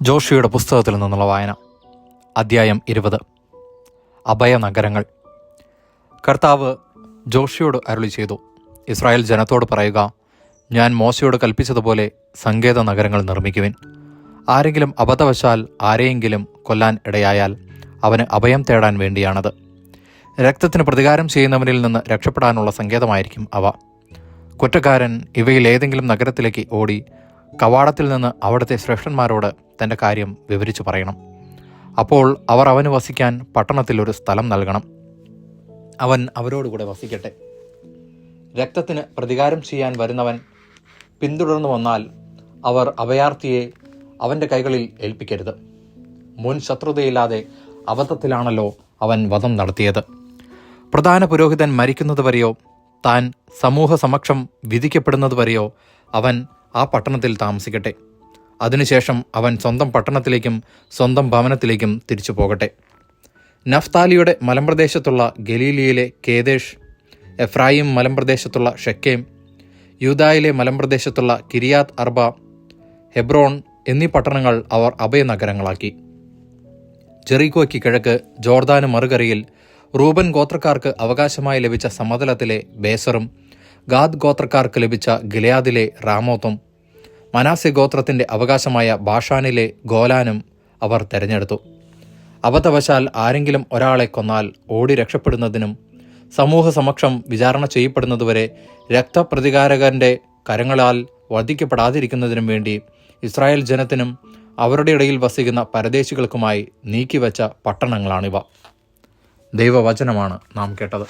ജോഷുവയുടെ പുസ്തകത്തിൽ നിന്നുള്ള വായന. അധ്യായം 20. അഭയനഗരങ്ങൾ. കർത്താവ് ജോഷുവയോട് അരുളി ചെയ്തു, ഇസ്രായേൽ ജനത്തോട് പറയുക, ഞാൻ മോശയോട് കൽപ്പിച്ചതുപോലെ സങ്കേത നഗരങ്ങൾ നിർമ്മിക്കുവിൻ. ആരെങ്കിലും അബദ്ധവശാൽ ആരെയെങ്കിലും കൊല്ലാൻ ഇടയായാൽ അവന് അഭയം തേടാൻ വേണ്ടിയാണത്. രക്തത്തിന് പ്രതികാരം ചെയ്യുന്നവനിൽ നിന്ന് രക്ഷപ്പെടാനുള്ള സങ്കേതമായിരിക്കും അവ. കുറ്റക്കാരൻ ഇവയിൽ ഏതെങ്കിലും നഗരത്തിലേക്ക് ഓടി കവാടത്തിൽ നിന്ന് അവിടുത്തെ ശ്രേഷ്ഠന്മാരോട് തൻ്റെ കാര്യം വിവരിച്ചു പറയണം. അപ്പോൾ അവർ അവന് വസിക്കാൻ പട്ടണത്തിൽ ഒരു സ്ഥലം നൽകണം. അവൻ അവരോടുകൂടെ വസിക്കട്ടെ. രക്തത്തിന് പ്രതികാരം ചെയ്യാൻ വരുന്നവൻ പിന്തുടർന്നു വന്നാൽ അവർ അഭയാർത്ഥിയെ അവൻ്റെ കൈകളിൽ ഏൽപ്പിക്കരുത്. മുൻ ശത്രുതയില്ലാതെ അബദ്ധത്തിലാണല്ലോ അവൻ വധം നടത്തിയത്. പ്രധാന പുരോഹിതൻ മരിക്കുന്നതുവരെയോ താൻ സമൂഹ സമക്ഷം വിധിക്കപ്പെടുന്നതുവരെയോ അവൻ ആ പട്ടണത്തിൽ താമസിക്കട്ടെ. അതിനുശേഷം അവൻ സ്വന്തം പട്ടണത്തിലേക്കും സ്വന്തം ഭവനത്തിലേക്കും തിരിച്ചു പോകട്ടെ. നഫ്താലിയുടെ മലമ്പ്രദേശത്തുള്ള ഗലീലിയയിലെ കേദേശ്, എഫ്രായിം മലമ്പ്രദേശത്തുള്ള ഷെക്കേം, യൂദായിലെ മലമ്പ്രദേശത്തുള്ള കിരിയാത്ത് അർബ, ഹെബ്രോൺ എന്നീ പട്ടണങ്ങൾ അവർ അഭയനഗരങ്ങളാക്കി. ജെറീക്കോയ്ക്ക് കിഴക്ക് ജോർദാന് മറുകരയിൽ റൂബൻ ഗോത്രക്കാർക്ക് അവകാശമായി ലഭിച്ച സമതലത്തിലെ ബേസറും ഗാദ് ഗോത്രക്കാർക്ക് ലഭിച്ച ഗിലെയാദിലെ റാമോത്തും മനാസെ ഗോത്രത്തിൻ്റെ അവകാശമായ ബാഷാനിലെ ഗോലാനും അവർ തെരഞ്ഞെടുത്തു. അബദ്ധവശാൽ ആരെങ്കിലും ഒരാളെ കൊന്നാൽ ഓടി രക്ഷപ്പെടുന്നതിനും സമൂഹ സമക്ഷം വിചാരണ ചെയ്യപ്പെടുന്നതുവരെ രക്തപ്രതികാരകന്റെ കരങ്ങളാൽ വധിക്കപ്പെടാതിരിക്കുന്നതിനും വേണ്ടി ഇസ്രായേൽ ജനത്തിനും അവരുടെ ഇടയിൽ വസിക്കുന്ന പരദേശികൾക്കുമായി നീക്കിവെച്ച പട്ടണങ്ങളാണിവ. ദൈവവചനമാണ് നാം കേട്ടത്.